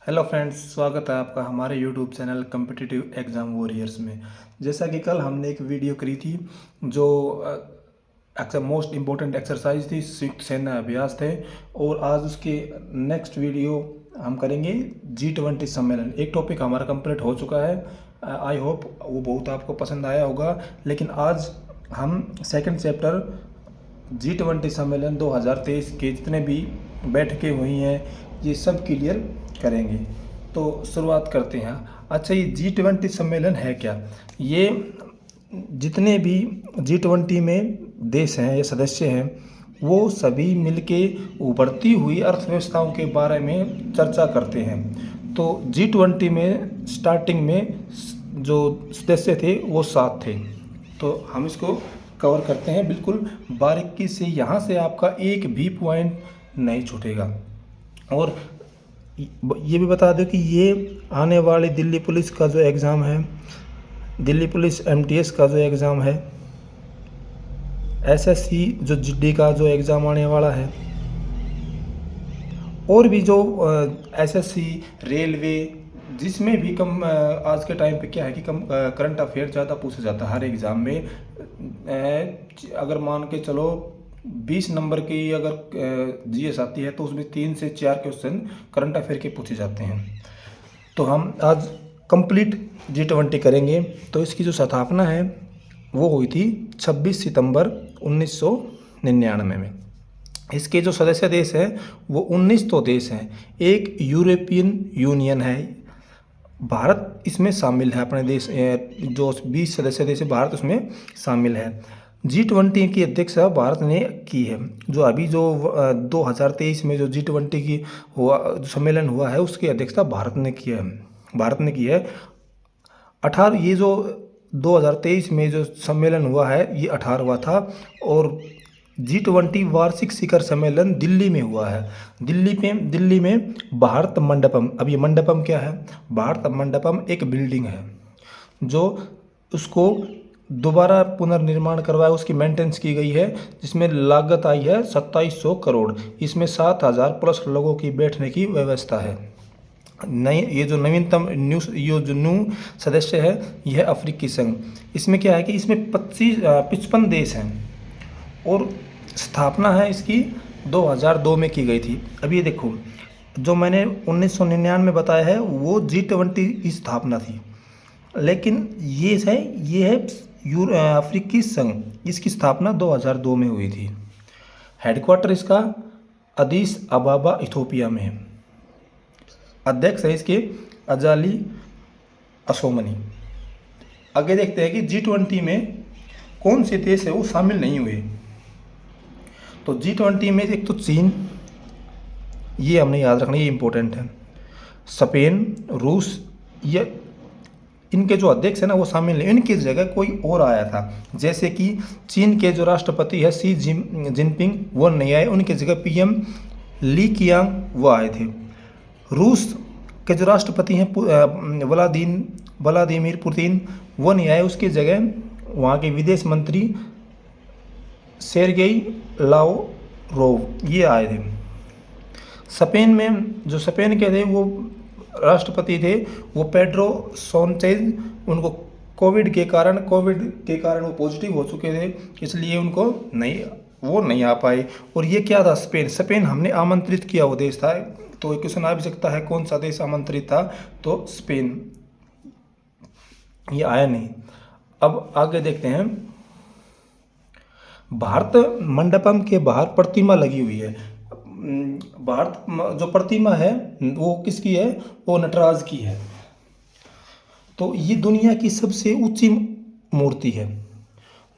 Hello friends, स्वागत है आपका हमारे YouTube channel competitive exam warriors में। जैसा कि कल हमने एक वीडियो करी थी जो मोस्ट इम्पोर्टेंट एक्सरसाइज थी, संयुक्त सेना अभ्यास थे। और आज उसके नेक्स्ट वीडियो हम करेंगे G20 सम्मेलन। एक टॉपिक हमारा कंप्लीट हो चुका है। आई होप वो बहुत आपको पसंद आया होगा। लेकिन आज हम सेकंड चैप्टर G20 सम्मेलन 2023 के जितने भी बैठकें हुई हैं ये सब क्लियर करेंगे। तो शुरुआत करते हैं। अच्छा, ये G20 सम्मेलन है क्या? ये जितने भी G20 में देश हैं या सदस्य हैं वो सभी मिलके उभरती हुई अर्थव्यवस्थाओं के बारे में चर्चा करते हैं। तो G20 में स्टार्टिंग में जो सदस्य थे वो 7 थे। तो हम इसको कवर करते हैं बिल्कुल बारीकी से, यहाँ से आपका एक भी पॉइंट नहीं छूटेगा। और ये भी बता दो कि ये आने वाली दिल्ली पुलिस का जो एग्ज़ाम है, दिल्ली पुलिस MTS का जो एग्ज़ाम है, SSC जो GD का जो एग्ज़ाम आने वाला है, और भी जो SSC रेलवे, जिसमें भी कम आज के टाइम पे क्या है कि कम करंट अफेयर ज़्यादा पूछा जाता है हर एग्ज़ाम में। अगर मान के चलो 20 नंबर की अगर GS आती है तो उसमें 3 से 4 क्वेश्चन करंट अफेयर के पूछे जाते हैं। तो हम आज कंप्लीट G20 करेंगे। तो इसकी जो स्थापना है वो हुई थी 26 सितंबर 1999 में। इसके जो सदस्य देश हैं वो 19 तो देश हैं। एक यूरोपियन यूनियन है, भारत इसमें शामिल है। अपने देश जो 20 सदस्य देश है, भारत उसमें शामिल है। G20 की अध्यक्षता भारत ने की है। जो अभी जो 2023 में जो G20 की हुआ जो सम्मेलन हुआ है उसकी अध्यक्षता भारत ने किया है। भारत ने की है 18। ये जो 2023 में जो सम्मेलन हुआ है ये 18वां था। और G20 वार्षिक शिखर सम्मेलन दिल्ली में हुआ है। दिल्ली में भारत मंडपम। अब ये मंडपम क्या है? भारत मंडपम एक बिल्डिंग है जो उसको दोबारा पुनर्निर्माण करवाया, उसकी मेंटेनेंस की गई है, जिसमें लागत आई है 2700 करोड़। इसमें 7000 प्लस लोगों की बैठने की व्यवस्था है। नई ये जो नवीनतम ये जो न्यू सदस्य है यह है अफ्रीकी संघ। इसमें क्या है कि इसमें 55 देश हैं और स्थापना है इसकी 2002 में की गई थी। अब ये देखो, जो मैंने 1999 में बताया है वो G20 की स्थापना थी। लेकिन ये है अफ्रीकी संघ, इसकी स्थापना 2002 में हुई थी। हेडक्वार्टर इसका अदीस अबाबा इथोपिया में है। अध्यक्ष है इसके अजाली असोमनी। आगे देखते हैं कि G20 में कौन से देश है वो शामिल नहीं हुए। तो G20 में एक तो चीन, ये हमने याद रखना, ये इम्पोर्टेंट है। स्पेन, रूस, ये इनके जो अध्यक्ष है ना वो शामिल नहीं। इनकी जगह कोई और आया था। जैसे कि चीन के जो राष्ट्रपति है शी जिनपिंग वो नहीं आए, उनकी जगह PM ली कियांग वो आए थे। रूस के जो राष्ट्रपति हैं व्लादिमीर पुतिन वो नहीं आए, उसकी जगह वहाँ के विदेश मंत्री सेर्गेई लावरोव ये आए थे। स्पेन में जो स्पेन के थे वो राष्ट्रपति थे वो पेड्रो सोंचेज, उनको कोविड के कारण वो पॉजिटिव हो चुके थे, इसलिए उनको नहीं आ पाए। और ये क्या था? स्पेन हमने आमंत्रित किया वो देश था। तो क्वेश्चन आ भी सकता है कौन सा देश आमंत्रित था, तो स्पेन, ये आया नहीं। अब आगे देखते हैं। भारत मंडपम के बाहर प्रतिमा लगी हुई है। भारत जो प्रतिमा है वो किसकी है? वो नटराज की है। तो ये दुनिया की सबसे ऊंची मूर्ति है।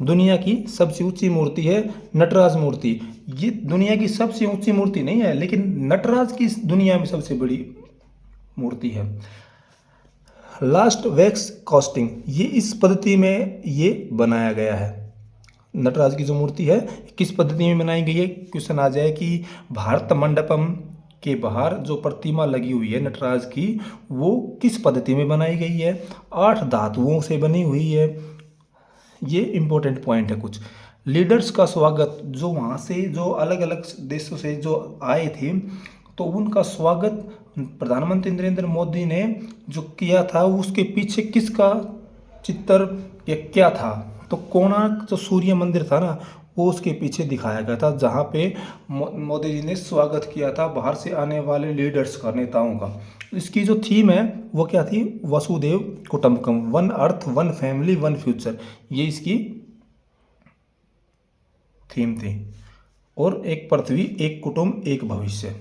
दुनिया की सबसे ऊंची मूर्ति है नटराज मूर्ति। ये दुनिया की सबसे ऊंची मूर्ति नहीं है, लेकिन नटराज की दुनिया में सबसे बड़ी मूर्ति है। लास्ट वैक्स कास्टिंग, ये इस पद्धति में ये बनाया गया है। नटराज की जो मूर्ति है किस पद्धति में बनाई गई है? क्वेश्चन आ जाए कि भारत मंडपम के बाहर जो प्रतिमा लगी हुई है नटराज की वो किस पद्धति में बनाई गई है? 8 धातुओं से बनी हुई है। ये इम्पोर्टेंट पॉइंट है। कुछ लीडर्स का स्वागत, जो वहाँ से जो अलग अलग देशों से जो आए थे तो उनका स्वागत प्रधानमंत्री नरेंद्र मोदी ने जो किया था उसके पीछे किसका चित्र या क्या था, तो कोणार्क जो सूर्य मंदिर था ना, वो उसके पीछे दिखाया गया था, जहाँ पे मोदी जी ने स्वागत किया था बाहर से आने वाले लीडर्स का, नेताओं का। इसकी जो थीम है वो क्या थी, Vasudhaiva Kutumbakam, one earth one family one future, ये इसकी थीम थी। और एक पृथ्वी एक कुटुंब एक भविष्य।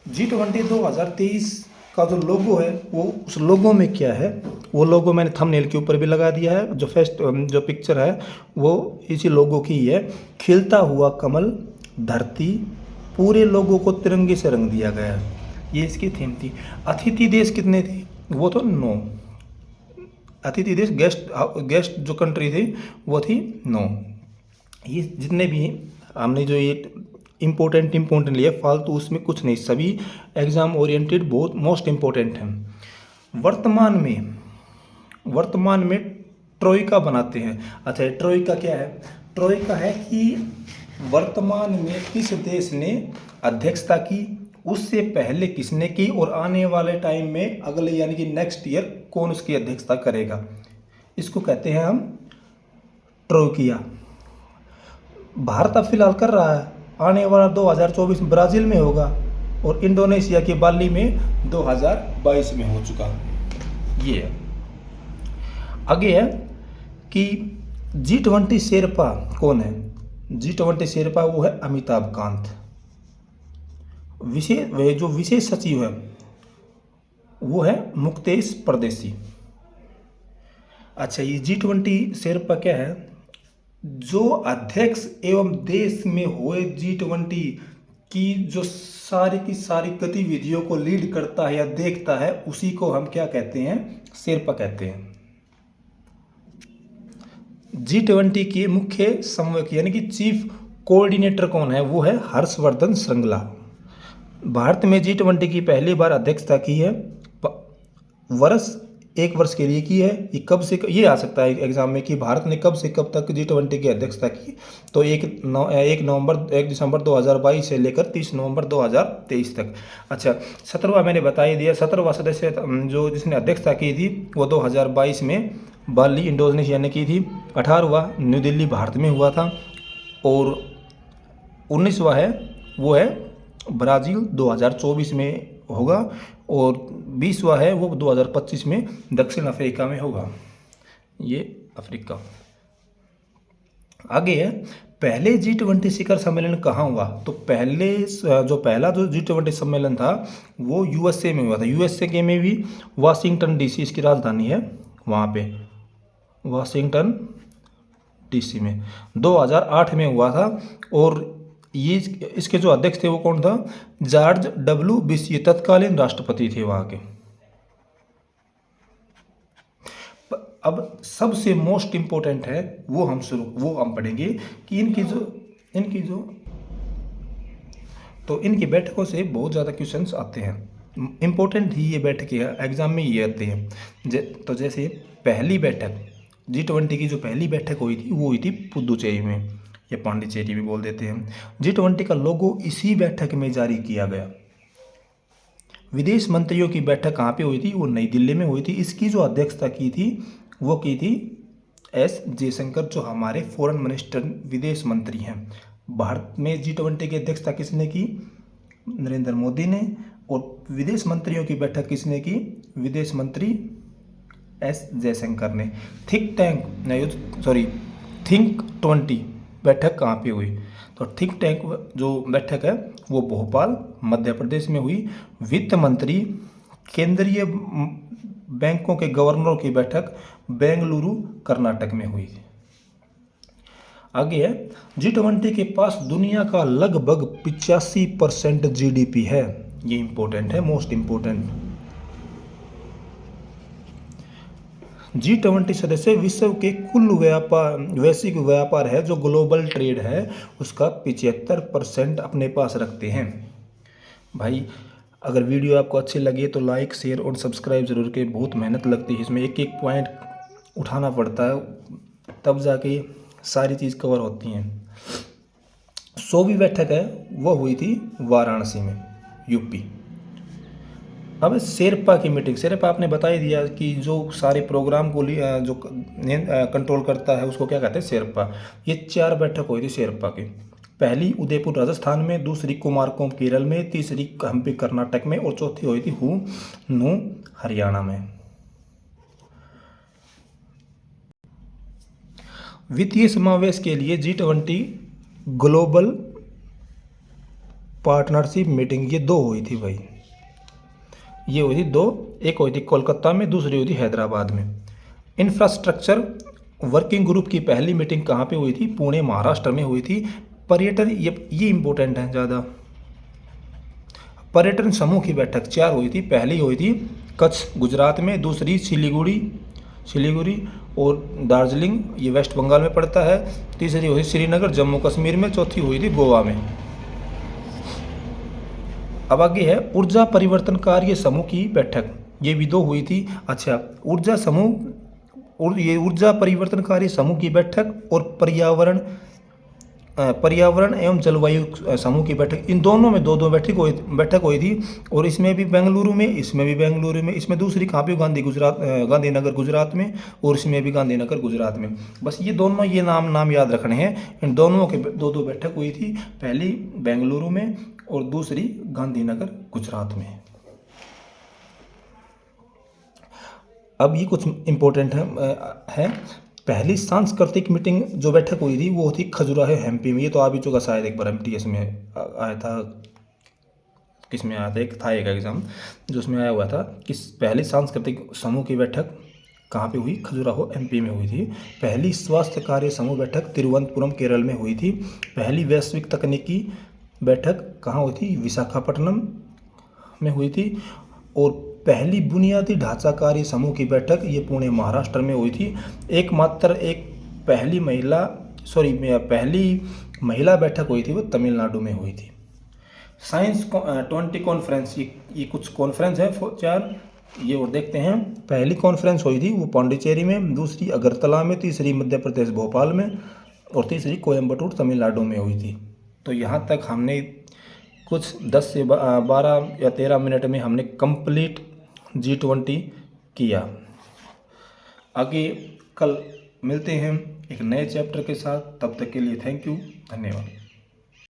G20 2023 का जो लोगो है वो, उस लोगो में क्या है, वो लोगो मैंने थंबनेल के ऊपर भी लगा दिया है। जो पिक्चर है वो इसी लोगो की ही है। खिलता हुआ कमल, धरती, पूरे लोगो को तिरंगे से रंग दिया गया है, ये इसकी थीम थी। अतिथि देश कितने थे, वो तो 9 अतिथि देश, गेस्ट जो कंट्री थी वो थी 9। ये जितने भी हमने जो ये इम्पोर्टेंट लिए, फालतू उसमें कुछ नहीं, सभी एग्ज़ाम ओरिएंटेड बहुत मोस्ट इम्पोर्टेंट हैं। वर्तमान में ट्रोइका बनाते हैं। अच्छा, ट्रोइका क्या है, ट्रोइका है कि वर्तमान में किस देश ने अध्यक्षता की, उससे पहले किसने की, और आने वाले टाइम में अगले यानी कि नेक्स्ट ईयर कौन उसकी अध्यक्षता करेगा, इसको कहते हैं हम ट्रोइकिया। भारत अब फिलहाल कर रहा है, आने वाला 2024 ब्राज़ील में होगा, और इंडोनेशिया के बाली में 2022 में हो चुका। ये है। आगे है कि G20 शेरपा कौन है। G20 शेरपा वो है अमिताभ कांत। जो विशेष सचिव है वो है मुक्तेश परदेसी। अच्छा, ये G20 शेरपा क्या है, जो अध्यक्ष एवं देश में हुए G20 की जो सारी की सारी गतिविधियों को लीड करता है या देखता है, उसी को हम क्या कहते हैं, शेरपा कहते हैं। G20 के मुख्य समन्वयक यानी कि चीफ कोऑर्डिनेटर कौन है, वो है हर्षवर्धन श्रृंगला। भारत में G20 की पहली बार अध्यक्षता की है, एक वर्ष के लिए की है। ये कब से, ये आ सकता है एग्जाम में कि भारत ने कब से कब तक G20 की अध्यक्षता की, तो 1 दिसंबर 2022 से लेकर 30 नवंबर 2023 तक। अच्छा, 17वां मैंने बता ही दिया। 17वां सदस्य जो जिसने अध्यक्षता की थी वो 2022 में बाली इंडोनेशिया ने की थी। 18वां न्यू दिल्ली भारत में हुआ था, और 19वां है वो है ब्राज़ील 2024 में होगा, और 20वां है वो 2025 में दक्षिण अफ्रीका में होगा। ये अफ्रीका। आगे है, पहले G20 शिखर सम्मेलन कहाँ हुआ, तो पहला जो G20 सम्मेलन था वो USA में हुआ था। USA के में भी वाशिंगटन DC इसकी राजधानी है, वहाँ पे वाशिंगटन DC में 2008 में हुआ था। और ये इसके जो अध्यक्ष थे वो कौन था, जॉर्ज W बुश, ये तत्कालीन राष्ट्रपति थे वहाँ के। अब सबसे मोस्ट इम्पोर्टेंट है वो हम पढ़ेंगे कि इनकी बैठकों से बहुत ज़्यादा क्वेश्चंस आते हैं। इम्पोर्टेंट ही ये बैठकें एग्जाम में ये आते हैं। तो जैसे पहली बैठक G20 की जो पहली बैठक हुई थी वो हुई थी पुदुचेरी में, या पांडिचेरी भी बोल देते हैं। G20 का लोगो इसी बैठक में जारी किया गया। विदेश मंत्रियों की बैठक कहाँ पे हुई थी, वो नई दिल्ली में हुई थी। इसकी जो अध्यक्षता की थी वो की थी S जयशंकर, जो हमारे फॉरेन मिनिस्टर विदेश मंत्री हैं। भारत में G20 की अध्यक्षता किसने की, नरेंद्र मोदी ने। और विदेश मंत्रियों की बैठक किसने की, विदेश मंत्री S जयशंकर ने। थिंक 20 बैठक कहाँ पे हुई, तो थिंक टैंक जो बैठक है वो भोपाल मध्य प्रदेश में हुई। वित्त मंत्री, केंद्रीय बैंकों के गवर्नरों की बैठक बेंगलुरु कर्नाटक में हुई। आगे है, G20 के पास दुनिया का लगभग 85% GDP है। ये इंपॉर्टेंट है, मोस्ट इंपॉर्टेंट। G20 सदस्य विश्व के कुल वैश्विक व्यापार है, जो ग्लोबल ट्रेड है, उसका 75% अपने पास रखते हैं। भाई, अगर वीडियो आपको अच्छी लगे तो लाइक शेयर और सब्सक्राइब जरूर करें। बहुत मेहनत लगती है इसमें, एक एक पॉइंट उठाना पड़ता है, तब जाके सारी चीज़ कवर होती हैं। 100वीं बैठक है वो हुई थी वाराणसी में, यूपी। अब शेरपा की मीटिंग, शेरपा आपने बता ही दिया कि जो सारे प्रोग्राम को जो कंट्रोल करता है उसको क्या कहते हैं, शेरपा। ये 4 बैठक हुई थी शेरपा की। पहली उदयपुर राजस्थान में, दूसरी कुमारकोम केरल में, तीसरी हम्पी कर्नाटक में और चौथी हुई थी हूनू हरियाणा में। वित्तीय समावेश के लिए G20 ग्लोबल पार्टनरशिप मीटिंग, ये 2 हुई थी भाई, ये हुई थी 2, एक हुई थी कोलकाता में, दूसरी हुई थी हैदराबाद में। इंफ्रास्ट्रक्चर वर्किंग ग्रुप की पहली मीटिंग कहाँ पे हुई थी, पुणे महाराष्ट्र में हुई थी। पर्यटन, ये इम्पोर्टेंट है ज़्यादा। पर्यटन समूह की बैठक 4 हुई थी। पहली हुई थी कच्छ गुजरात में, दूसरी सिलीगुड़ी और दार्जिलिंग, ये वेस्ट बंगाल में पड़ता है, तीसरी हुई श्रीनगर जम्मू कश्मीर में, चौथी हुई थी गोवा में। अब आगे है ऊर्जा परिवर्तन कार्य समूह की बैठक, ये भी 2 हुई थी। अच्छा, ये ऊर्जा परिवर्तन कार्य समूह की बैठक और पर्यावरण एवं जलवायु समूह की बैठक, इन दोनों में 2-2 बैठक हुई थी। और इसमें भी बेंगलुरु में, इसमें दूसरी कहाँ पे, गांधीनगर गुजरात में, और इसमें भी गांधीनगर गुजरात में। बस ये दोनों, ये नाम याद रखने हैं। इन दोनों के 2-2 बैठक हुई थी, पहली बेंगलुरु में और दूसरी गांधीनगर गुजरात में। अब ये कुछ इम्पोर्टेंट है। पहली सांस्कृतिक मीटिंग जो बैठक हुई थी वो थी खजुराहो एमपी में। ये तो आप ही चुका शायद एक बार MTS में आया था, किस में आया था, एक एग्जाम जो उसमें आया हुआ था कि पहली सांस्कृतिक समूह की बैठक कहाँ पे हुई, खजुराहो MP में हुई थी। पहली स्वास्थ्य कार्य समूह बैठक तिरुवनंतपुरम केरल में हुई थी। पहली वैश्विक तकनीकी बैठक कहाँ हुई थी, विशाखापट्टनम में हुई थी। और पहली बुनियादी ढांचा कार्य समूह की बैठक ये पुणे महाराष्ट्र में हुई थी। पहली महिला बैठक हुई थी वो तमिलनाडु में हुई थी। साइंस 20 कॉन्फ्रेंस, ये कुछ कॉन्फ्रेंस है 4, ये और देखते हैं। पहली कॉन्फ्रेंस हुई थी वो पौंडीचेरी में, दूसरी अगरतला में, तीसरी मध्य प्रदेश भोपाल में और तीसरी कोयम्बटूर तमिलनाडु में हुई थी। तो यहाँ तक हमने कुछ 10 से 12 या 13 मिनट में हमने कंप्लीट G20 किया। आगे कल मिलते हैं एक नए चैप्टर के साथ, तब तक के लिए थैंक यू, धन्यवाद।